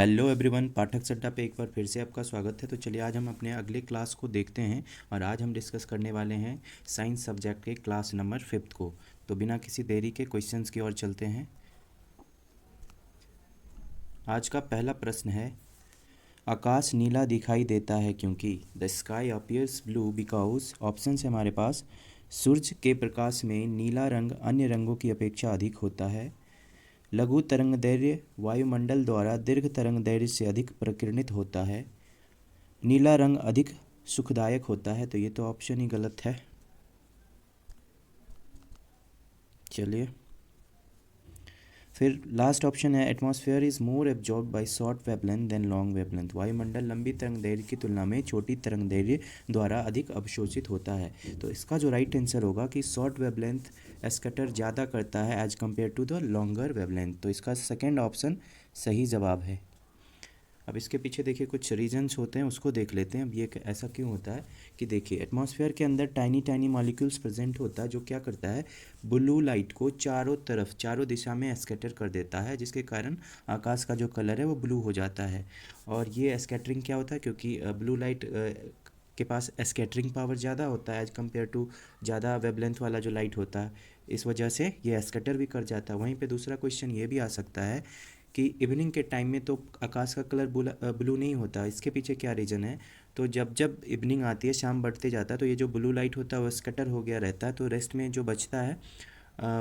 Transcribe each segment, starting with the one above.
Hello everyone, पाठक सट्टा पे एक बार फिर से आपका स्वागत है। तो चलिए आज हम अपने अगले क्लास को देखते हैं और आज हम डिस्कस करने वाले हैं साइंस सब्जेक्ट के क्लास नंबर 5 को। तो बिना किसी देरी के क्वेश्चंस की ओर चलते हैं। आज का पहला प्रश्न है, आकाश नीला दिखाई देता है क्योंकि the sky appears blue because option है हमारे पास, सूरज के प्रकाश में नीला रंग अन्य रंगों की अपेक्षा अधिक होता है, लघु तरंगदैर्घ्य वायुमंडल द्वारा दीर्घ तरंगदैर्घ्य से अधिक प्रकीर्णित होता है, नीला रंग अधिक सुखदायक होता है। तो ये तो ऑप्शन ही गलत है। चलिए फिर लास्ट ऑप्शन है, atmosphere is more absorb by short wavelength than long wavelength. वायुमंडल लंबी तरंगदैर्घ्य की तुलना में छोटी तरंगदैर्घ्य द्वारा अधिक अवशोषित होता है। तो इसका जो राइट आंसर होगा कि शॉर्ट वेवलेंथ स्कैटर ज़्यादा करता है as compare to the longer wavelength. तो इसका सेकेंड ऑप्शन सही जवाब है। अब इसके पीछे देखिए कुछ रीजंस होते हैं, उसको देख लेते हैं। अब ये ऐसा क्यों होता है कि देखिए एटमॉस्फेयर के अंदर टाइनी टाइनी मॉलिक्यूल्स प्रेजेंट होता है जो क्या करता है, ब्लू लाइट को चारों तरफ चारों दिशा में स्कैटर कर देता है, जिसके कारण आकाश का जो कलर है वो ब्लू हो जाता है। और ये स्कैटरिंग क्या होता है, क्योंकि ब्लू लाइट के पास स्कैटरिंग पावर ज़्यादा होता है एज कम्पेयर टू ज़्यादा वेवलेंथ वाला जो लाइट होता है, इस वजह से ये स्कैटर भी कर जाता है। वहीं पे दूसरा क्वेश्चन ये भी आ सकता है कि इवनिंग के टाइम में तो आकाश का कलर ब्लू नहीं होता। इसके पीछे क्या रीज़न है, तो जब जब इवनिंग आती है, शाम बढ़ते जाता है, तो ये जो ब्लू लाइट होता है वो स्कैटर हो गया रहता है। तो रेस्ट में जो बचता है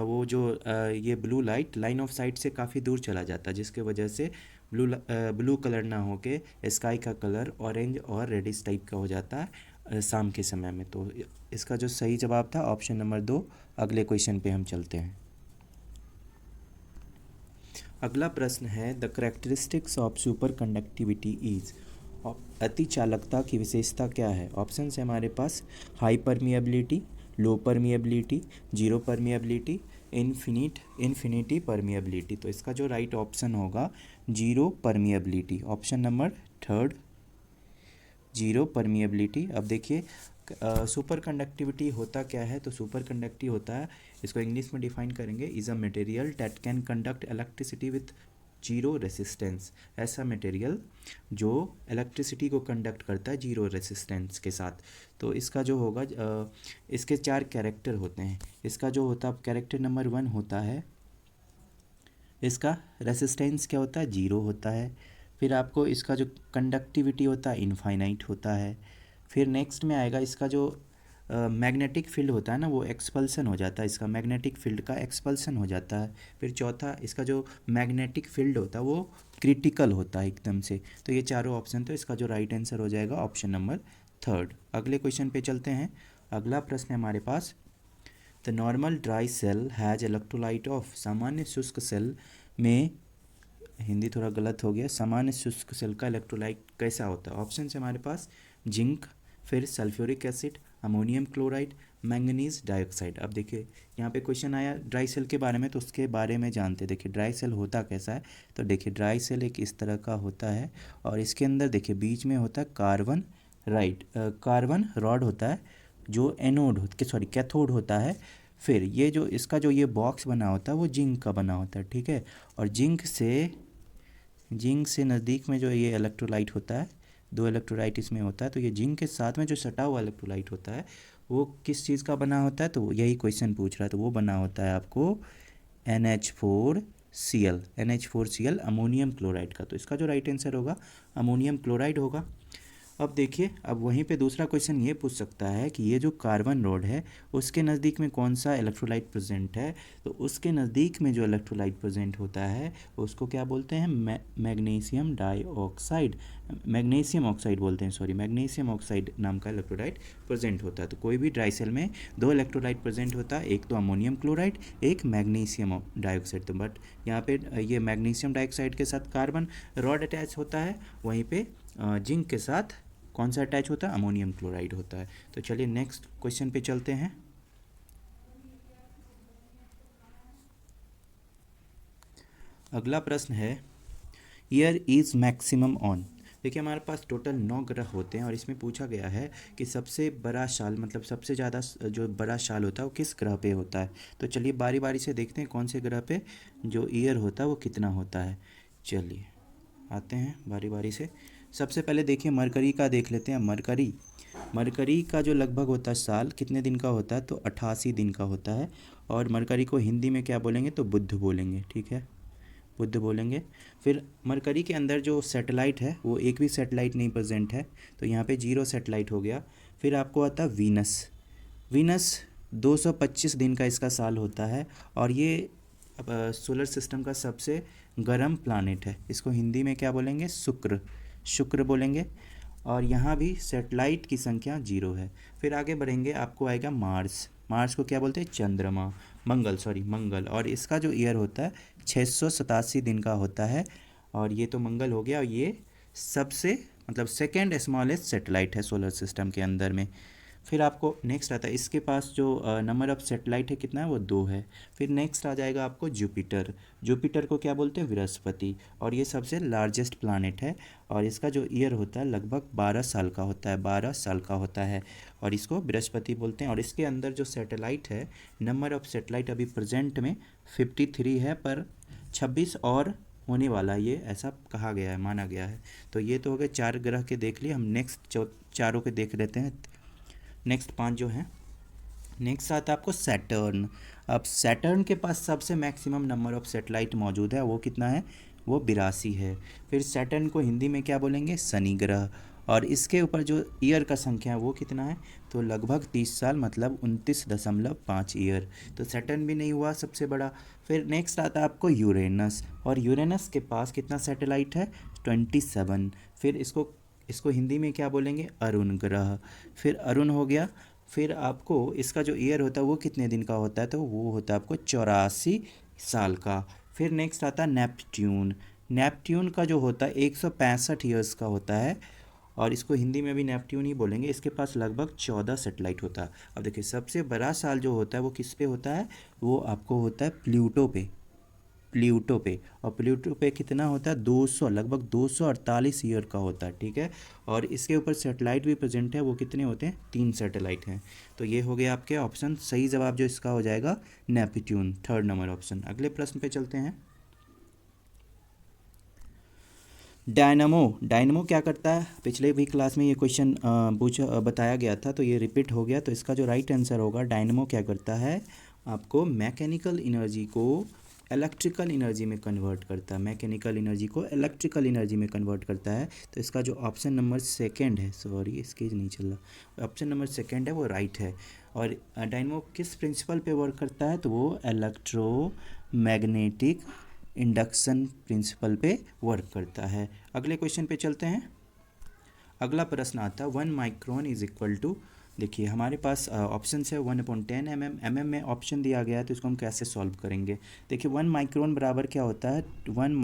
वो जो ये blue light line of site से काफ़ी दूर चला जाता है, जिसके वजह से ब्लू कलर ना होके स्काई का कलर ऑरेंज और रेडिश टाइप का हो जाता है शाम के समय में। तो इसका जो सही जवाब था ऑप्शन नंबर 2। अगले क्वेश्चन पे हम चलते हैं। अगला प्रश्न है, the characteristics of super conductivity is. अति चालकता की विशेषता क्या है। ऑप्शन है हमारे पास, high permeability, low permeability, zero permeability, infinity permeability. तो इसका जो राइट ऑप्शन होगा zero permeability, option number 3, zero permeability. अब देखिए सुपर कंडक्टिविटी होता क्या है, तो सुपर कंडक्टिविटी होता है, इसको इंग्लिश में डिफाइन करेंगे, is a material that can conduct electricity with zero resistance. ऐसा मटेरियल जो इलेक्ट्रिसिटी को कंडक्ट करता है जीरो रेसिस्टेंस के साथ। तो इसका जो होगा इसके 4 कैरेक्टर होते हैं। इसका जो होता है कैरेक्टर नंबर 1 होता है, इसका रेसिस्टेंस क्या होता है, जीरो होता है। फिर आपको इसका जो कंडक्टिविटी होता है इनफाइनाइट होता है। फिर नेक्स्ट में आएगा इसका जो मैग्नेटिक फील्ड होता है ना, वो एक्सपल्सन हो जाता है, इसका मैग्नेटिक फील्ड का एक्सपल्सन हो जाता है। फिर चौथा, इसका जो मैग्नेटिक फील्ड होता है वो क्रिटिकल होता है एकदम से। तो ये चारों ऑप्शन, तो इसका जो राइट आंसर हो जाएगा ऑप्शन नंबर 3। अगले क्वेश्चन पे चलते हैं। अगला प्रश्न है हमारे पास, the normal dry cell has electrolyte of. सामान्य शुष्क सेल में, हिंदी थोड़ा गलत हो गया, सामान्य शुष्क सेल का इलेक्ट्रोलाइट कैसा होता है। ऑप्शन है हमारे पास, जिंक, फिर sulphuric acid, ammonium chloride, manganese dioxide. अब देखिए यहाँ पे क्वेश्चन आया ड्राई सेल के बारे में, तो उसके बारे में जानते। देखिए ड्राई सेल होता कैसा है, तो देखिए ड्राई सेल एक इस तरह का होता है और इसके अंदर देखिए बीच में होता है कार्बन रॉड होता है जो एनोड कैथोड होता है। फिर ये जो इसका जो ये बॉक्स बना होता है वो जिंक का बना होता है, ठीक है। और जिंक से नज़दीक में जो ये इलेक्ट्रोलाइट होता है, 2 इलेक्ट्रोलाइट इसमें होता है, तो ये जिंक के साथ में जो सटा हुआ इलेक्ट्रोलाइट होता है वो किस चीज़ का बना होता है, तो यही क्वेश्चन पूछ रहा है। तो वो बना होता है आपको NH4Cl अमोनियम क्लोराइड का। तो इसका जो राइट आंसर होगा अमोनियम क्लोराइड होगा। अब देखिए, अब वहीं पे दूसरा क्वेश्चन ये पूछ सकता है कि ये जो कार्बन रॉड है उसके नज़दीक में कौन सा इलेक्ट्रोलाइट प्रेजेंट है। तो उसके नज़दीक में जो इलेक्ट्रोलाइट प्रेजेंट होता है उसको क्या बोलते हैं, मैग्नीशियम डाइऑक्साइड, मैग्नीशियम ऑक्साइड बोलते हैं, सॉरी, मैग्नीशियम ऑक्साइड नाम का इलेक्ट्रोलाइट प्रेजेंट होता है। तो कोई भी ड्राई सेल में 2 इलेक्ट्रोलाइट प्रेजेंट होता है, एक तो अमोनियम क्लोराइड, एक मैग्नीशियम डाइऑक्साइड। तो बट यहाँ पे ये मैग्नीशियम डाइऑक्साइड के साथ कार्बन रॉड अटैच होता है, वहीं पे जिंक के साथ कौन सा अटैच होता है, अमोनियम क्लोराइड होता है। तो चलिए नेक्स्ट क्वेश्चन पे चलते हैं। अगला प्रश्न है, ईयर इज़ मैक्सिमम ऑन। देखिए हमारे पास टोटल 9 ग्रह होते हैं और इसमें पूछा गया है कि सबसे बड़ा साल, मतलब सबसे ज़्यादा जो बड़ा साल होता है वो किस ग्रह पे होता है। तो चलिए बारी बारी से देखते हैं कौन से ग्रह पे जो ईयर होता है वो कितना होता है। चलिए आते हैं बारी बारी से। सबसे पहले देखिए मरकरी का देख लेते हैं। मरकरी का जो लगभग होता है साल कितने दिन का होता है, तो 88 दिन का होता है। और मरकरी को हिंदी में क्या बोलेंगे, तो बुध बोलेंगे, ठीक है, बुध बोलेंगे। फिर मरकरी के अंदर जो सैटेलाइट है वो एक भी सैटेलाइट नहीं प्रेजेंट है, तो यहाँ पे 0 सैटेलाइट हो गया। फिर आपको आता है वीनस 225 दिन का इसका साल होता है, और ये सोलर सिस्टम का सबसे गर्म प्लानेट है। इसको हिंदी में क्या बोलेंगे, शुक्र बोलेंगे। और यहाँ भी सैटेलाइट की संख्या 0 है। फिर आगे बढ़ेंगे, आपको आएगा मार्स को क्या बोलते हैं, चंद्रमा, मंगल। और इसका जो ईयर होता है 687 दिन का होता है। और ये तो मंगल हो गया, और ये सबसे मतलब सेकेंड स्मॉलेस्ट सैटेलाइट है सोलर सिस्टम के अंदर में। फिर आपको नेक्स्ट आता है, इसके पास जो नंबर ऑफ सैटेलाइट है कितना है, वो 2 है। फिर नेक्स्ट आ जाएगा आपको जुपिटर को क्या बोलते हैं, बृहस्पति, और ये सबसे लार्जेस्ट प्लानेट है। और इसका जो ईयर होता है लगभग 12 साल का होता है, 12 साल का होता है, और इसको बृहस्पति बोलते हैं। और इसके अंदर जो सैटेलाइट है, नंबर ऑफ सैटेलाइट अभी प्रेजेंट में 53 है, पर 26 और होने वाला है, ये ऐसा कहा गया है, माना गया है। तो ये तो हो गए 4 ग्रह के देख लिए हम। नेक्स्ट चारों के देख लेते हैं, नेक्स्ट 5 जो हैं। नेक्स्ट आता है आपको सैटर्न। अब सैटर्न के पास सबसे मैक्सिमम नंबर ऑफ सैटेलाइट मौजूद है, वो कितना है, वो 82 है। फिर सैटर्न को हिंदी में क्या बोलेंगे, शनि ग्रह। और इसके ऊपर जो ईयर का संख्या है वो कितना है, तो लगभग 30 साल, मतलब 29.5 ईयर। तो सैटर्न भी नहीं हुआ सबसे बड़ा। फिर नेक्स्ट आता है आपको यूरेनस, और यूरेनस के पास कितना सैटेलाइट है, 27। फिर इसको हिंदी में क्या बोलेंगे, अरुण ग्रह। फिर अरुण हो गया। फिर आपको इसका जो ईयर होता है वो कितने दिन का होता है, तो वो होता है आपको 84 साल का। फिर नेक्स्ट आता है नेपट्यून का जो होता है 165 ईयर्स का होता है, और इसको हिंदी में भी नेपट्यून ही बोलेंगे। इसके पास लगभग 14 सैटेलाइट होता है। अब देखिए सबसे बड़ा साल जो होता है वो किस पे होता है, वो आपको होता है प्लूटो पे। और प्लूटो पे कितना होता है, 200, लगभग 248 ईयर का होता है, ठीक है। और इसके ऊपर सैटेलाइट भी प्रेजेंट है, वो कितने होते हैं, 3 सैटेलाइट हैं। तो ये हो गए आपके ऑप्शन। सही जवाब जो इसका हो जाएगा नेपट्यून, 3rd नंबर ऑप्शन। अगले प्रश्न पे चलते हैं। डायनमो क्या करता है, पिछले भी क्लास में ये क्वेश्चन बताया गया था, तो ये रिपीट हो गया। तो इसका जो राइट आंसर होगा, डायनमो क्या करता है, आपको मैकेनिकल एनर्जी को इलेक्ट्रिकल एनर्जी में कन्वर्ट करता है। तो इसका जो ऑप्शन नंबर सेकंड है, सॉरी इसके नहीं चल रहा, ऑप्शन नंबर सेकंड है वो राइट है। और डायनमो किस प्रिंसिपल पे वर्क करता है, तो वो इलेक्ट्रोमैग्नेटिक इंडक्शन प्रिंसिपल पे वर्क करता है। अगले क्वेश्चन पे चलते हैं। अगला प्रश्न आता है 1 माइक्रोन इज इक्वल टू, देखिए हमारे पास ऑप्शन है 1/10 mm में ऑप्शन दिया गया है, तो इसको हम कैसे सॉल्व करेंगे। देखिए 1 माइक्रोन बराबर क्या होता है, 1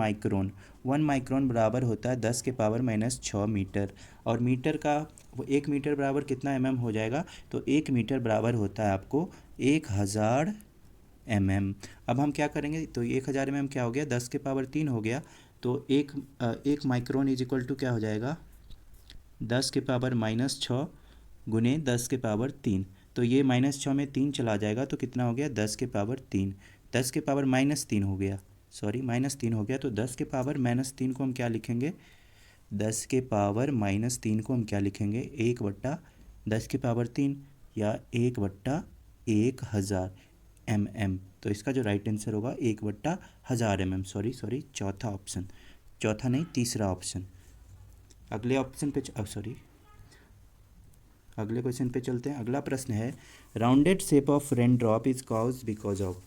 माइक्रोन बराबर होता है 10⁻⁻6 मीटर। और मीटर का वो 1 मीटर बराबर कितना mm हो जाएगा, तो 1 मीटर बराबर होता है आपको 1000 mm। अब हम क्या करेंगे, तो 1000 mm क्या हो गया, 10⁻3 हो गया। तो एक माइक्रोन इज इक्वल टू क्या हो जाएगा, 10⁻⁻6 गुने 10⁻3। तो ये -6 में 3 चला जाएगा, तो कितना हो गया, 10⁻3। 10⁻−3 हो गया, सॉरी -3 हो गया। तो 10⁻−3 को हम क्या लिखेंगे, 10⁻−3 को हम क्या लिखेंगे, 1/10⁻3 या 1/1000 mm। तो इसका जो राइट आंसर होगा 1/1000 mm। सॉरी चौथा ऑप्शन, चौथा नहीं तीसरा ऑप्शन। अगले ऑप्शन पे अगले क्वेश्चन पे चलते हैं। अगला प्रश्न है, rounded shape of rain drop is cause because of,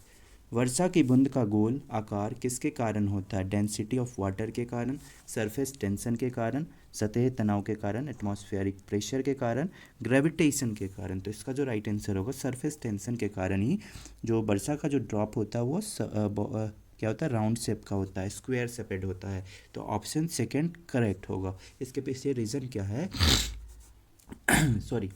वर्षा की बूंद का गोल आकार किसके कारण होता है, डेंसिटी ऑफ वाटर के कारण, सरफेस टेंशन के कारण, सतह तनाव के कारण, एटमॉस्फेरिक प्रेशर के कारण, ग्रेविटेशन के कारण। तो इसका जो राइट आंसर होगा, सरफेस टेंशन के कारण ही जो वर्षा का जो ड्रॉप होता है वो क्या होता है, राउंड शेप का होता है, स्क्वायर शेपेड होता है। तो ऑप्शन सेकंड करेक्ट होगा। इसके पीछे रीज़न क्या है सॉरी,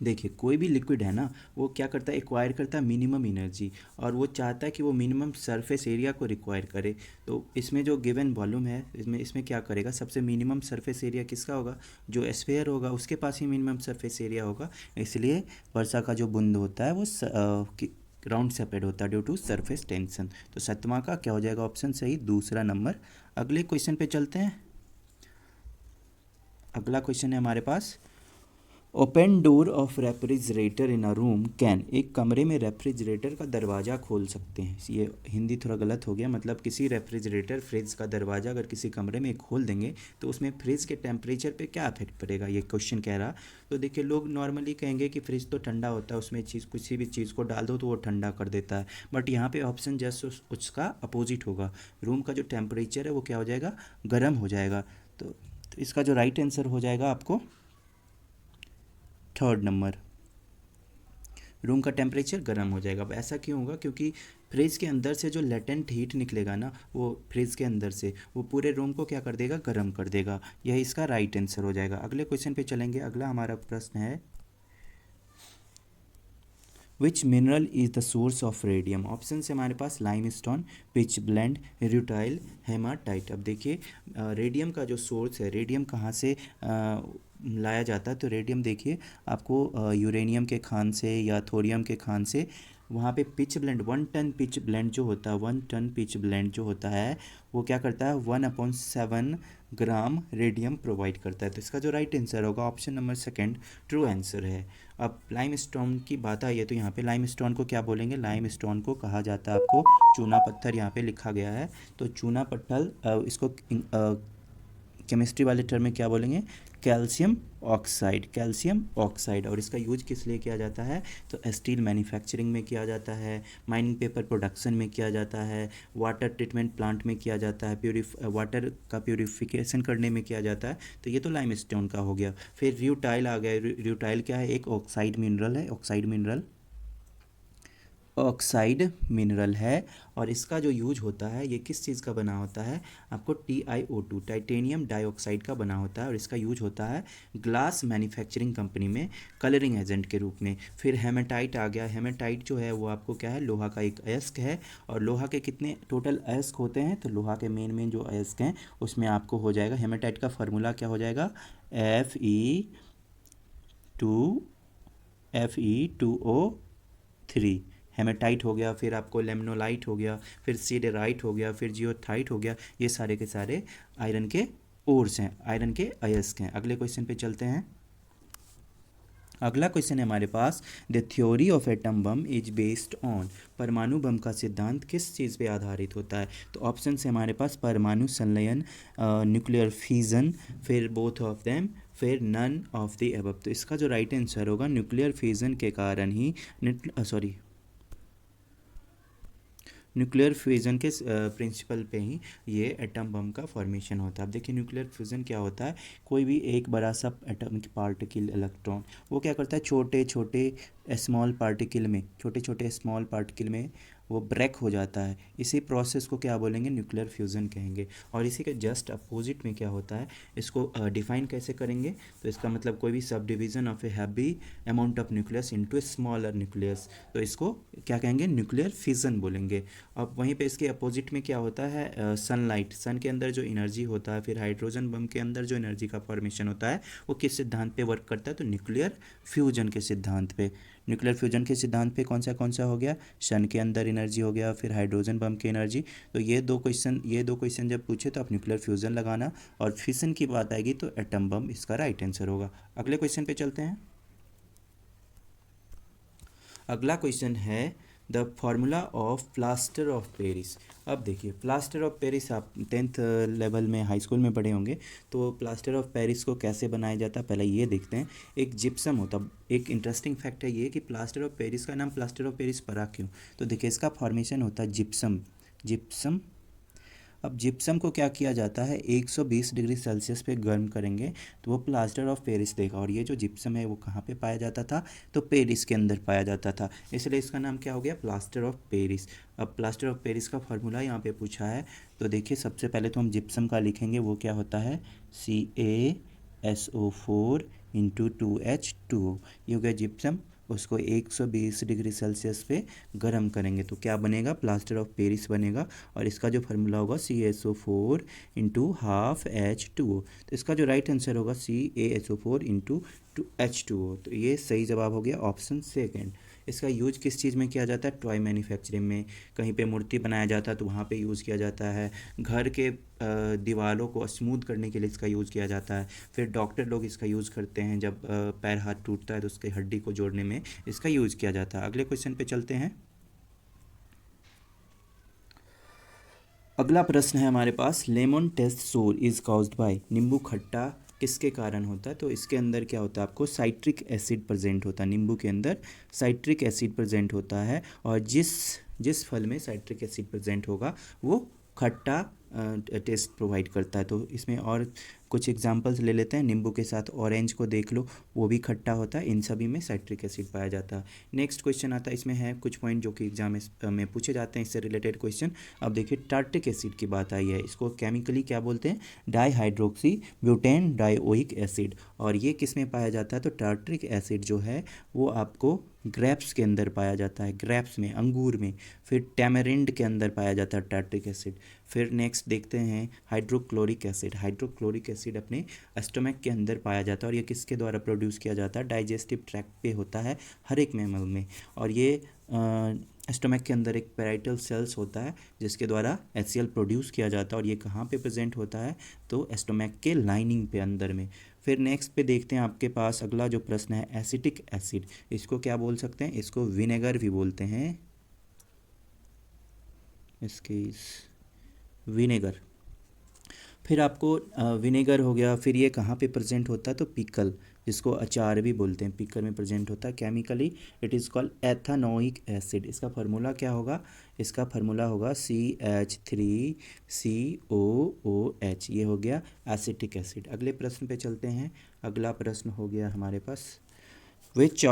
देखिए कोई भी लिक्विड है ना, वो क्या करता है, एक्वायर करता है मिनिमम एनर्जी, और वो चाहता है कि वो मिनिमम सरफेस एरिया को रिक्वायर करे। तो इसमें जो गिवन वॉल्यूम है, इसमें क्या करेगा, सबसे मिनिमम सरफेस एरिया किसका होगा, जो स्फीयर होगा उसके पास ही मिनिमम सरफेस एरिया होगा। इसलिए वर्षा का जो बूंद होता है वो ग्राउंड सेपरेट होता है ड्यू टू सरफेस टेंशन। तो सतवां का क्या हो जाएगा ऑप्शन सही, दूसरा नंबर। अगले क्वेश्चन पे चलते हैं। अगला क्वेश्चन है हमारे पास, open door of refrigerator in a room can, एक कमरे में रेफ्रिजरेटर का दरवाज़ा खोल सकते हैं। ये हिंदी थोड़ा गलत हो गया, मतलब किसी रेफ्रिजरेटर फ्रिज का दरवाज़ा अगर किसी कमरे में खोल देंगे तो उसमें फ्रिज के टेम्परेचर पे क्या इफेक्ट पड़ेगा, ये क्वेश्चन कह रहा। तो देखिए, लोग नॉर्मली कहेंगे कि फ्रिज तो ठंडा होता है, उसमें चीज़ किसी भी चीज़ को डाल दो तो वो ठंडा कर देता है, बट यहाँ पे ऑप्शन जस्ट उसका अपोजिट होगा। रूम का जो टेम्परेचर है वो क्या हो जाएगा, गर्म हो जाएगा। तो इसका जो राइट आंसर हो जाएगा आपको थर्ड नंबर, रूम का टेम्परेचर गर्म हो जाएगा। अब ऐसा क्यों होगा, क्योंकि फ्रिज के अंदर से जो लेटेंट हीट निकलेगा ना, वो फ्रिज के अंदर से वो पूरे रूम को क्या कर देगा, गर्म कर देगा। यह इसका राइट आंसर हो जाएगा। अगले क्वेश्चन पे चलेंगे। अगला हमारा प्रश्न है, which mineral is the source of radium. Option से हमारे पास limestone, pitchblende, rutile, hematite. अब देखिए, रेडियम का जो सोर्स है, रेडियम कहाँ से लाया जाता है, तो रेडियम देखिए आपको यूरेनियम के खान से या थोरियम के खान से। वहाँ पे pitchblende, 1 ton pitchblende जो होता है, 1 टन पिच ब्लेंड जो होता है वो क्या करता है, 1/7 ग्राम रेडियम प्रोवाइड करता है। तो इसका जो राइट आंसर होगा option number second true answer है। अब लाइमस्टोन की बात आई है तो यहाँ पे लाइमस्टोन को क्या बोलेंगे, लाइमस्टोन को कहा जाता है आपको चूना पत्थर, यहाँ पे लिखा गया है। तो चूना पत्थर, इसको केमिस्ट्री वाले टर्म में क्या बोलेंगे, कैल्शियम ऑक्साइड, कैल्शियम ऑक्साइड। और इसका यूज किस लिए किया जाता है, तो स्टील मैन्युफैक्चरिंग में किया जाता है, माइनिंग पेपर प्रोडक्शन में किया जाता है, वाटर ट्रीटमेंट प्लांट में किया जाता है, वाटर का प्यूरिफिकेशन करने में किया जाता है। तो ये तो लाइमस्टोन का हो गया। फिर रूटाइल आ गया। रूटाइल क्या है, एक ऑक्साइड मिनरल है, ऑक्साइड मिनरल, ऑक्साइड मिनरल है। और इसका जो यूज होता है, ये किस चीज़ का बना होता है, आपको TiO2 टाइटेनियम डाइऑक्साइड का बना होता है। और इसका यूज होता है ग्लास मैन्युफैक्चरिंग कंपनी में कलरिंग एजेंट के रूप में। फिर हेमेटाइट आ गया। हेमेटाइट जो है वो आपको क्या है, लोहा का एक अयस्क है। और लोहा के कितने टोटल अयस्क होते हैं, तो लोहा के मेन जो अयस्क हैं उसमें आपको हो जाएगा, हेमेटाइट का फार्मूला क्या हो जाएगा, Fe2O3 हेमेटाइट हो गया। फिर आपको लेमनोलाइट हो गया, फिर सीडेराइट हो गया, फिर जियोथाइट हो गया। ये सारे के सारे आयरन के ओर्स हैं, आयरन के अयस्क हैं। अगले क्वेश्चन पे चलते हैं। अगला क्वेश्चन है हमारे पास, the theory of atom bomb is based on, परमाणु बम का सिद्धांत किस चीज़ पे आधारित होता है। तो ऑप्शन है हमारे पास परमाणु संलयन, न्यूक्लियर फ्यूजन, फिर बोथ ऑफ देम, फिर नन ऑफ द अबव। तो इसका जो राइट आंसर होगा, न्यूक्लियर फ्यूजन के कारण ही न्यूक्लियर फ्यूज़न के प्रिंसिपल पे ही ये एटम बम का फॉर्मेशन होता है। अब देखिए, न्यूक्लियर फ्यूज़न क्या होता है, कोई भी एक बड़ा सा एटॉमिक पार्टिकल इलेक्ट्रॉन वो क्या करता है, छोटे छोटे स्मॉल पार्टिकल में, छोटे छोटे स्मॉल पार्टिकल में वो ब्रेक हो जाता है। इसी प्रोसेस को क्या बोलेंगे, न्यूक्लियर फ्यूज़न कहेंगे। और इसी के जस्ट अपोजिट में क्या होता है, इसको डिफाइन कैसे करेंगे, तो इसका मतलब कोई भी sub division of a heavy amount of nucleus into a smaller nucleus, तो इसको क्या कहेंगे, न्यूक्लियर फिजन बोलेंगे। अब वहीं पे इसके अपोजिट में क्या होता है, सनलाइट, सन के अंदर जो एनर्जी होता है, फिर हाइड्रोजन बम के अंदर जो एनर्जी का फॉर्मेशन होता है वो किस सिद्धांत पे वर्क करता है, तो न्यूक्लियर फ्यूजन के सिद्धांत पे। न्यूक्लियर फ्यूजन के सिद्धांत पे कौन सा हो गया, सन के अंदर एनर्जी हो गया, फिर हाइड्रोजन बम की एनर्जी। तो ये दो क्वेश्चन जब पूछे तो आप न्यूक्लियर फ्यूजन लगाना, और फिशन की बात आएगी तो एटम बम इसका राइट आंसर होगा। अगले क्वेश्चन पे चलते हैं। अगला क्वेश्चन है, the formula of plaster of Paris. अब देखिए, प्लास्टर ऑफ पेरिस आप 10th लेवल में हाई स्कूल में पढ़े होंगे। तो प्लास्टर ऑफ पेरिस को कैसे बनाया जाता है, पहले ये देखते हैं। एक जिप्सम होता, एक इंटरेस्टिंग फैक्ट है ये कि प्लास्टर ऑफ पेरिस का नाम प्लास्टर ऑफ पेरिस पड़ा क्यों, तो देखिए इसका फॉर्मेशन होता है जिप्सम, जिप्सम। अब जिप्सम को क्या किया जाता है, 120 डिग्री सेल्सियस पे गर्म करेंगे तो वो प्लास्टर ऑफ पेरिस देगा। और ये जो जिप्सम है वो कहाँ पे पाया जाता था, तो पेरिस के अंदर पाया जाता था, इसलिए इसका नाम क्या हो गया, प्लास्टर ऑफ पेरिस। अब प्लास्टर ऑफ पेरिस का फार्मूला यहाँ पे पूछा है। तो देखिए, सबसे पहले तो हम जिप्सम का लिखेंगे, वो क्या होता है, CaSO4 × 2H2O। ये हो गया जिप्सम। उसको 120 डिग्री सेल्सियस पे गर्म करेंगे तो क्या बनेगा, प्लास्टर ऑफ पेरिस बनेगा। और इसका जो फार्मूला होगा, CaSO4 × ½ H2O। तो इसका जो राइट आंसर होगा, CaSO4 × H2O। तो ये सही जवाब हो गया ऑप्शन सेकेंड। इसका यूज किस चीज़ में किया जाता है? टॉय मैन्युफैक्चरिंग में, कहीं पे मूर्ति बनाया जाता है तो वहाँ पे यूज़ किया जाता है। घर के दीवारों को स्मूथ करने के लिए इसका यूज़ किया जाता है। फिर डॉक्टर लोग इसका यूज़ करते हैं, जब पैर हाथ टूटता है तो उसकी हड्डी को जोड़ने में इसका यूज़ किया जाता है। अगले क्वेश्चन पे चलते हैं। अगला प्रश्न है हमारे पास, लेमन टेस्ट सोर इज़ काउज्ड बाय, नींबू खट्टा किसके कारण होता है? तो इसके अंदर क्या होता है, आपको साइट्रिक एसिड प्रेजेंट होता है। नींबू के अंदर साइट्रिक एसिड प्रेजेंट होता है, और जिस जिस फल में साइट्रिक एसिड प्रेजेंट होगा वो खट्टा टेस्ट प्रोवाइड करता है। तो इसमें और कुछ एग्जांपल्स ले लेते हैं। नींबू के साथ ऑरेंज को देख लो, वो भी खट्टा होता है। इन सभी में साइट्रिक एसिड पाया जाता है। नेक्स्ट क्वेश्चन आता है, इसमें है कुछ पॉइंट जो कि एग्जाम में पूछे जाते हैं इससे रिलेटेड क्वेश्चन। अब देखिए, टार्टिक एसिड की बात आई है, इसको केमिकली क्या बोलते हैं? Dihydroxy butane dioic acid. और ये किस में पाया जाता है? तो टार्ट्रिक एसिड जो है वो आपको ग्रेप्स के अंदर पाया जाता है, ग्रेप्स में, अंगूर में। फिर टैमरिंड के अंदर पाया जाता है टार्ट्रिक एसिड। फिर नेक्स्ट देखते हैं हाइड्रोक्लोरिक एसिड। हाइड्रोक्लोरिक एसिड अपने स्टमक के अंदर पाया जाता है, और ये किसके द्वारा प्रोड्यूस किया जाता है? डाइजेस्टिव ट्रैक्ट पे होता है हर एक मैमल में। और ये स्टमक के अंदर एक पैराइटल सेल्स होता है जिसके द्वारा HCl प्रोड्यूस किया जाता है, और ये कहाँ पे प्रेजेंट होता है? तो स्टमक के लाइनिंग पे अंदर में। फिर नेक्स्ट पे देखते हैं आपके पास अगला जो प्रश्न है, एसिटिक एसिड। इसको क्या बोल सकते हैं? इसको विनेगर भी बोलते हैं, इसके विनेगर। फिर आपको विनेगर हो गया, फिर ये कहाँ पे प्रेजेंट होता है? तो पिकल, जिसको अचार भी बोलते हैं, पिकल में प्रेजेंट होता है। Chemically it is called ethanoic acid. इसका फार्मूला क्या होगा? इसका फार्मूला होगा CH3COOH। ये हो गया एसिटिक एसिड। अगले प्रश्न पे चलते हैं। अगला प्रश्न हो गया हमारे पास, which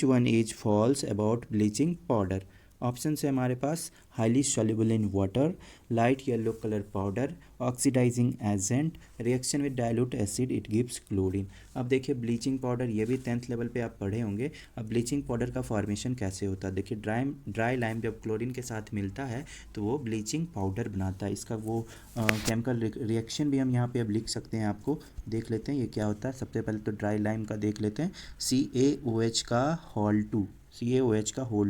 one is false about bleaching powder. Option है हमारे पास, highly soluble in water, light yellow colour powder, oxidising agent, reaction with dilute acid it gives chlorine. अब देखिए, ब्लीचिंग पाउडर, ये भी 10th लेवल पे आप पढ़े होंगे। अब ब्लीचिंग पाउडर का फॉर्मेशन कैसे होता है? देखिए, ड्राई लाइम जब क्लोरीन के साथ मिलता है तो वो ब्लीचिंग पाउडर बनाता है। इसका वो केमिकल रिएक्शन भी हम यहाँ पे अब लिख सकते हैं, आपको देख लेते हैं ये क्या होता है। सबसे पहले तो ड्राई लाइम का देख लेते हैं। CaOH का होल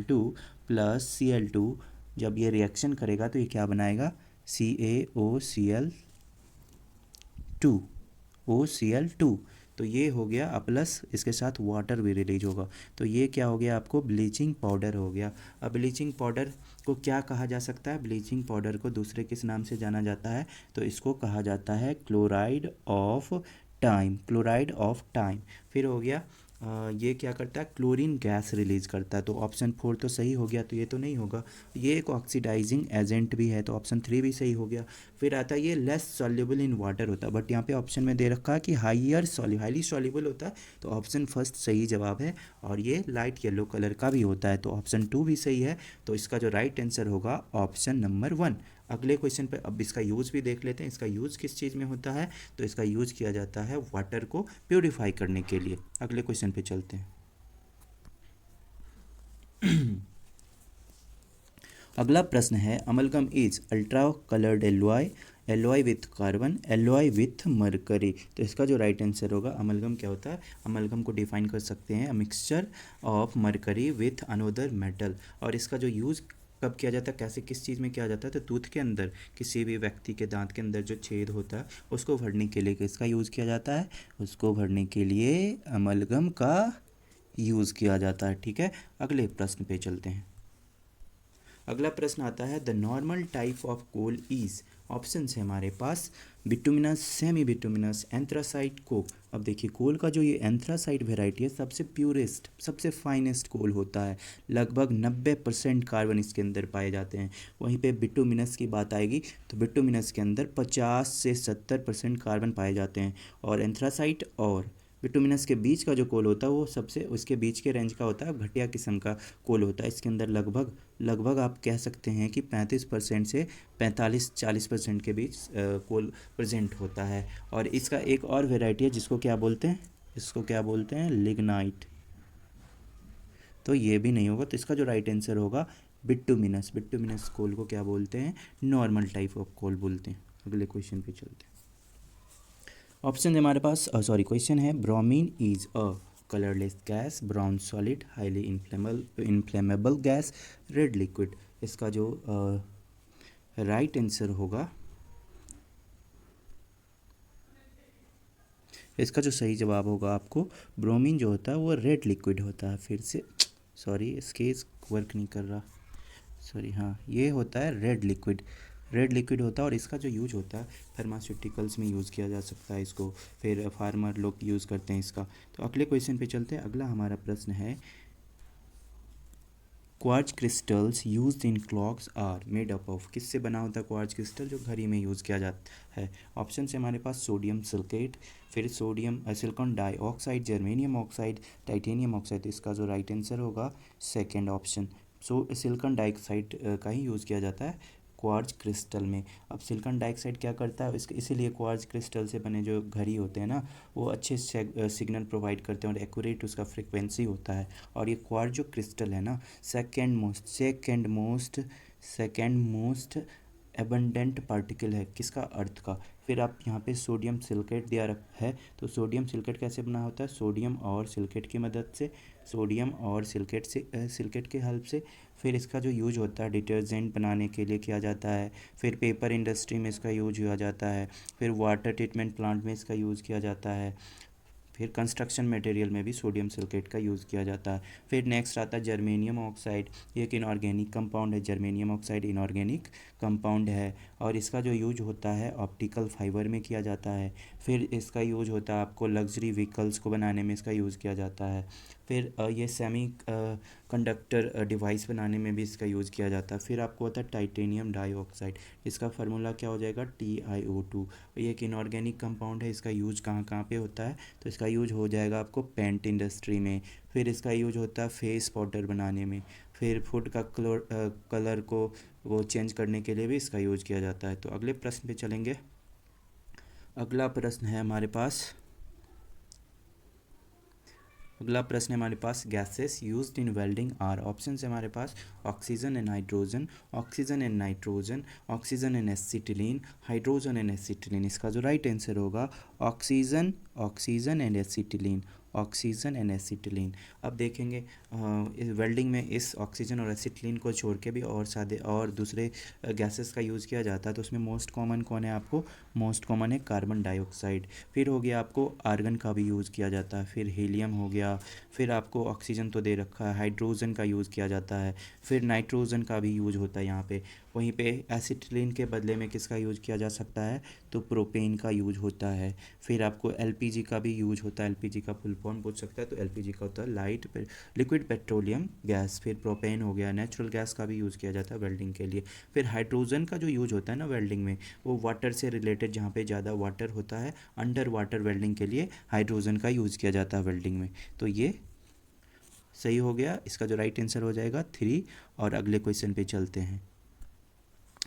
2 प्लस Cl2, जब ये रिएक्शन करेगा तो ये क्या बनाएगा? OCl2। तो ये हो गया, प्लस इसके साथ वाटर भी रिलीज होगा, तो ये क्या हो गया आपको? ब्लीचिंग पाउडर हो गया। अब ब्लीचिंग पाउडर को क्या कहा जा सकता है? ब्लीचिंग पाउडर को दूसरे किस नाम से जाना जाता है? तो इसको कहा जाता है chloride of time, chloride of time. फिर हो गया ये क्या करता है? क्लोरीन गैस रिलीज करता है। तो ऑप्शन 4 तो सही हो गया, तो ये तो नहीं होगा। ये एक ऑक्सीडाइजिंग एजेंट भी है, तो ऑप्शन 3 भी सही हो गया। फिर आता है ये लेस सॉल्युबल इन वाटर होता है, बट यहाँ पे ऑप्शन में दे रखा है कि हाईली सॉल्युबल होता है, तो ऑप्शन फर्स्ट सही जवाब है। और ये लाइट येलो कलर का भी होता है, तो ऑप्शन 2 भी सही है। तो इसका जो राइट आंसर होगा ऑप्शन नंबर 1। अगले क्वेश्चन पे अब इसका यूज़ भी देख लेते हैं। इसका यूज़ किस चीज़ में होता है? तो इसका यूज़ किया जाता है वाटर को प्योरीफाई करने के लिए। अगले क्वेश्चन पे चलते हैं। अगला प्रश्न है, amalgam is ultra coloured alloy with carbon, alloy with mercury. तो इसका जो राइट आंसर होगा, अमलगम क्या होता है? अमलगम को डिफाइन कर सकते हैं, a mixture of mercury with another metal. और इसका जो यूज़ कब किया जाता है, कैसे, किस चीज़ में किया जाता है? तो टूथ के अंदर, किसी भी व्यक्ति के दांत के अंदर जो छेद होता है उसको भरने के लिए किसका यूज़ किया जाता है? उसको भरने के लिए अमलगम का यूज़ किया जाता है। ठीक है, अगले प्रश्न पे चलते हैं। अगला प्रश्न आता है, the normal type of coal is. Option है हमारे पास, bituminous, semi bituminous, anthracite, coke. अब देखिए, कोल का जो ये एंथ्रासाइट वेराइटी है सबसे प्यूरेस्ट, सबसे फाइनेस्ट कोल होता है। लगभग 90% कार्बन इसके अंदर पाए जाते हैं। वहीं पे बिटुमिनस की बात आएगी तो बिटुमिनस के अंदर 50 से 70% कार्बन पाए जाते हैं। और एंथ्रासाइट और बिटुमिनस के बीच का जो कोल होता है वो सबसे, उसके बीच के रेंज का होता है, घटिया किस्म का कोल होता है। इसके अंदर लगभग आप कह सकते हैं कि 35% से 45-40% के बीच कोल प्रेजेंट होता है। और इसका एक और वेराइटी है जिसको क्या बोलते हैं? इसको क्या बोलते हैं? लिग्नाइट। तो ये भी नहीं होगा, तो इसका जो राइट आंसर होगा बिटुमिनस कोल को क्या बोलते हैं? नॉर्मल टाइप ऑफ कोल बोलते हैं। अगले क्वेश्चन पे चलते हैं। ऑप्शन हमारे पास, क्वेश्चन है, bromine is a colourless gas, brown solid, highly inflammable gas, red liquid. इसका जो राइट आंसर होगा, इसका जो सही जवाब होगा आपको, ब्रोमीन जो होता है वो रेड लिक्विड होता है। फिर से सॉरी, इसके वर्क नहीं कर रहा, सॉरी, हाँ ये होता है रेड लिक्विड, रेड लिक्विड होता है। और इसका जो यूज होता है फार्मास्यूटिकल्स में यूज़ किया जा सकता है इसको, फिर फार्मर लोग यूज़ करते हैं इसका। तो अगले क्वेश्चन पे चलते हैं। अगला हमारा प्रश्न है, quartz crystals used in clocks are made up of. किससे बना होता है क्वार्ट्ज क्रिस्टल जो घड़ी में यूज़ किया जाता है? ऑप्शन है हमारे पास सोडियम सिलिकेट, फिर sodium silicon dioxide, germanium oxide, titanium oxide. इसका जो राइट आंसर होगा सेकेंड ऑप्शन, सिलिकॉन डाइऑक्साइड का ही यूज़ किया जाता है क्वार्ट्ज क्रिस्टल में। अब सिलिकॉन डाइऑक्साइड क्या करता है, इसके इसीलिए क्वार्ट्ज क्रिस्टल से बने जो घड़ी होते हैं ना, वो अच्छे सिग्नल प्रोवाइड करते हैं और एक्यूरेट उसका फ्रिक्वेंसी होता है। और ये क्वार्ट्ज जो क्रिस्टल है ना, सेकेंड मोस्ट एबंडेंट पार्टिकल है किसका, अर्थ का। फिर आप यहाँ पे सोडियम सिलिकेट दिया है, तो सोडियम सिलिकेट कैसे बना होता है, सोडियम और सिलिकेट की मदद से, सोडियम और सिलिकेट के हेल्प से। फिर इसका जो यूज होता है डिटर्जेंट बनाने के लिए किया जाता है, फिर पेपर इंडस्ट्री में इसका यूज किया जाता है, फिर वाटर ट्रीटमेंट प्लांट में इसका यूज़ किया जाता है, फिर कंस्ट्रक्शन मटेरियल में भी सोडियम सिलिकेट का यूज़ किया जाता है। फिर नेक्स्ट आता है जर्मेनियम ऑक्साइड, ये एक इनऑर्गेनिक कंपाउंड है, जर्मेनियम ऑक्साइड इनऑर्गेनिक कंपाउंड है और इसका जो यूज होता है ऑप्टिकल फाइबर में किया जाता है। फिर इसका यूज होता है आपको लग्जरी व्हीकल्स को बनाने में इसका यूज़ किया जाता है। फिर ये सेमी कंडक्टर डिवाइस बनाने में भी इसका यूज़ किया जाता है। फिर आपको होता है टाइटेनियम डाइऑक्साइड, इसका फार्मूला क्या हो जाएगा, TiO2। ये एक इनऑर्गेनिक कंपाउंड है, इसका यूज कहाँ कहाँ पे होता है, तो इसका यूज हो जाएगा आपको पेंट इंडस्ट्री में। फिर इसका यूज होता है फेस पाउडर बनाने में। फिर फूड का कलर को वो चेंज करने के लिए भी इसका यूज किया जाता है। तो अगले प्रश्न पे चलेंगे। अगला प्रश्न है हमारे पास, हमारे पास gases used in welding are. Option है हमारे पास oxygen and hydrogen, oxygen and nitrogen, oxygen and acetylene, hydrogen and acetylene. इसका जो राइट आंसर होगा oxygen and acetylene, oxygen and acetylene. अब देखेंगे इस वेल्डिंग में इस ऑक्सीजन और एसिटिलीन को छोड़ के भी और दूसरे गैसेस का यूज़ किया जाता है। तो उसमें मोस्ट कॉमन कौन है, आपको मोस्ट कॉमन है कार्बन डाइऑक्साइड। फिर हो गया आपको आर्गन का भी यूज़ किया जाता है, फिर हीलियम हो गया, फिर आपको ऑक्सीजन तो दे रखा है, हाइड्रोजन का यूज़ किया जाता है, फिर नाइट्रोजन का भी यूज होता है यहाँ पे। वहीं पे एसिटिलीन के बदले में किसका यूज़ किया जा सकता है, तो प्रोपेन का यूज होता है। फिर आपको एलपीजी का भी यूज होता है, एलपीजी का फुल फॉर्म पूछ सकता है, तो एलपीजी का होता है लिक्विड पेट्रोलियम गैस। फिर प्रोपेन हो गया, नेचुरल गैस का भी यूज़ किया जाता है वेल्डिंग के लिए। फिर हाइड्रोजन का जो यूज होता है ना वेल्डिंग में, वो वाटर से रिलेटेड, जहाँ पे ज़्यादा वाटर होता है, अंडर वाटर वेल्डिंग के लिए हाइड्रोजन का यूज़ किया जाता है वेल्डिंग में। तो ये सही हो गया, इसका जो राइट आंसर हो जाएगा 3। और अगले क्वेश्चन पे चलते हैं।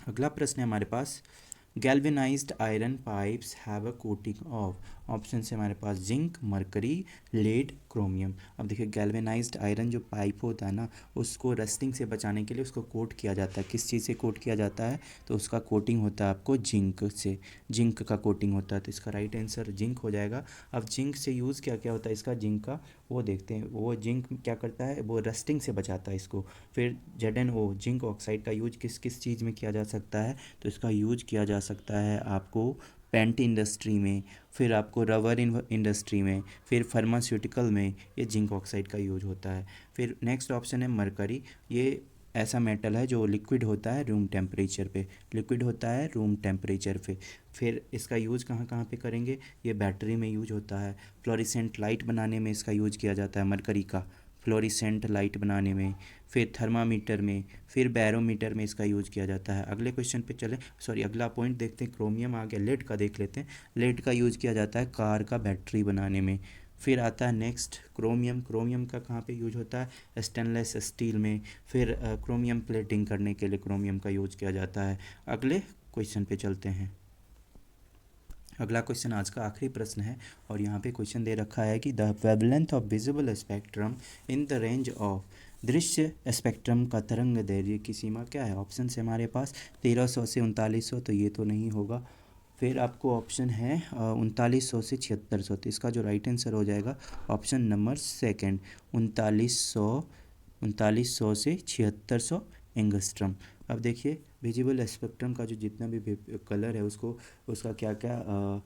अगला प्रश्न है हमारे पास, galvanised iron pipes have a coating of. Option है हमारे पास जिंक, मरकरी, लेड, क्रोमियम। अब देखिए गैल्वेनाइज्ड आयरन जो पाइप होता है ना, उसको रस्टिंग से बचाने के लिए उसको कोट किया जाता है। किस चीज़ से कोट किया जाता है, तो उसका कोटिंग होता है आपको जिंक से, जिंक का कोटिंग होता है। तो इसका राइट आंसर जिंक हो जाएगा। अब जिंक से यूज़ क्या क्या होता है इसका, जिंक का वो देखते हैं। वो जिंक क्या करता है, वो रस्टिंग से बचाता है इसको। फिर ZnO जिंक ऑक्साइड का यूज किस किस चीज़ में किया जा सकता है, तो इसका यूज किया जा सकता है आपको पेंट इंडस्ट्री में, फिर आपको रबर इंडस्ट्री में, फिर फार्मास्यूटिकल में ये जिंक ऑक्साइड का यूज होता है। फिर नेक्स्ट ऑप्शन है मरकरी, ये ऐसा मेटल है जो लिक्विड होता है रूम टेम्परेचर पे, लिक्विड होता है रूम टेम्परेचर पे। फिर इसका यूज़ कहाँ कहाँ पे करेंगे, ये बैटरी में यूज होता है, फ्लोरेसेंट लाइट बनाने में इसका यूज किया जाता है मरकरी का, फ्लोरेसेंट लाइट बनाने में, फिर थर्मामीटर में, फिर बैरोमीटर में इसका यूज़ किया जाता है। अगले क्वेश्चन पे चले, सॉरी अगला पॉइंट देखते हैं, क्रोमियम आ गया, लेड का देख लेते हैं। लेड का यूज़ किया जाता है कार का बैटरी बनाने में। फिर आता है नेक्स्ट क्रोमियम, क्रोमियम का कहाँ पे यूज होता है, स्टेनलेस स्टील में। फिर क्रोमियम प्लेटिंग करने के लिए क्रोमियम का यूज किया जाता है। अगले क्वेश्चन पे चलते हैं। अगला क्वेश्चन आज का आखिरी प्रश्न है और यहाँ पे क्वेश्चन दे रखा है कि the wavelength of visible spectrum in the range of, दृश्य स्पेक्ट्रम का तरंग दैर्घ्य की सीमा क्या है। ऑप्शन है हमारे पास 1300 से 3900, तो ये तो नहीं होगा। फिर आपको ऑप्शन है 3900 से 7600, तो इसका जो राइट आंसर हो जाएगा ऑप्शन नंबर सेकंड, 3900 से 7600 एंगस्ट्रम। अब देखिए विजिबल स्पेक्ट्रम का जो जितना भी कलर है उसको उसका क्या क्या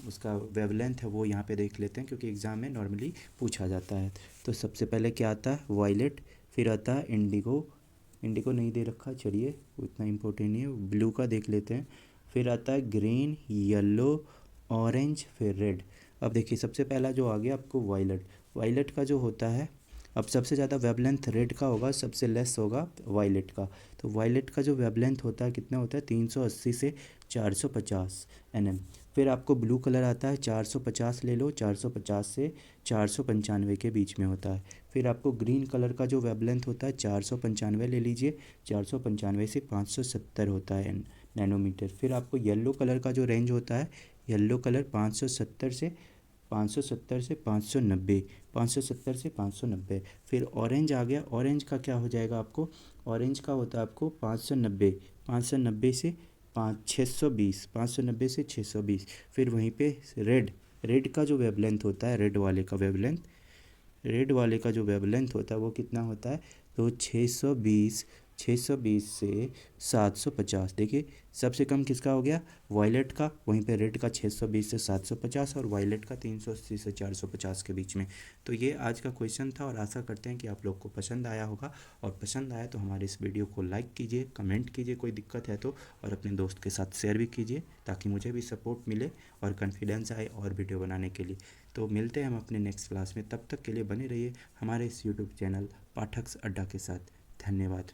उसका वेवलेंथ है वो यहाँ पे देख लेते हैं, क्योंकि एग्ज़ाम में नॉर्मली पूछा जाता है। तो सबसे पहले क्या आता है, वायलेट, फिर आता है इंडिगो, इंडिगो नहीं दे रखा, चलिए उतना इम्पोर्टेंट नहीं है, ब्लू का देख लेते हैं। फिर आता है ग्रीन, येलो, ऑरेंज, फिर रेड। अब देखिए सबसे पहला जो आ गया आपको वायलेट, वायलेट का जो होता है, अब सबसे ज़्यादा वेवलेंथ रेड का होगा, सबसे लेस होगा वायलेट का। तो वायलेट का जो वेवलेंथ होता है कितना होता है, 380 से 450 एनएम। फिर आपको ब्लू कलर आता है 450 ले लो, 450 से 495 के बीच में होता है। फिर आपको ग्रीन कलर का जो वेवलेंथ होता है 495 ले लीजिए, 495 से 570 होता है नैनोमीटर। फिर आपको येलो कलर का जो रेंज होता है, येलो कलर 570 से 590, 570 से 590। फिर ऑरेंज आ गया, ऑरेंज का क्या हो जाएगा आपको, ऑरेंज का होता है आपको 590, 590 से 620, 590 से 620। फिर वहीं पे रेड, रेड का जो वेवलेंथ होता है, रेड वाले का वेवलेंथ, रेड वाले का जो वेवलेंथ होता है वो कितना होता है, तो 620, 620 से 750। देखिए सबसे कम किसका हो गया, वायलेट का, वहीं पे रेड का 620 से 750 और वायलेट का 380 से 450 के बीच में। तो ये आज का क्वेश्चन था और आशा करते हैं कि आप लोग को पसंद आया होगा, और पसंद आया तो हमारे इस वीडियो को लाइक कीजिए, कमेंट कीजिए कोई दिक्कत है तो, और अपने दोस्त के साथ शेयर भी कीजिए ताकि मुझे भी सपोर्ट मिले और कॉन्फिडेंस आए और वीडियो बनाने के लिए। तो मिलते हैं हम अपने नेक्स्ट क्लास में, तब तक के लिए बने रहिए हमारे इस यूट्यूब चैनल पाठक अड्डा के साथ। धन्यवाद।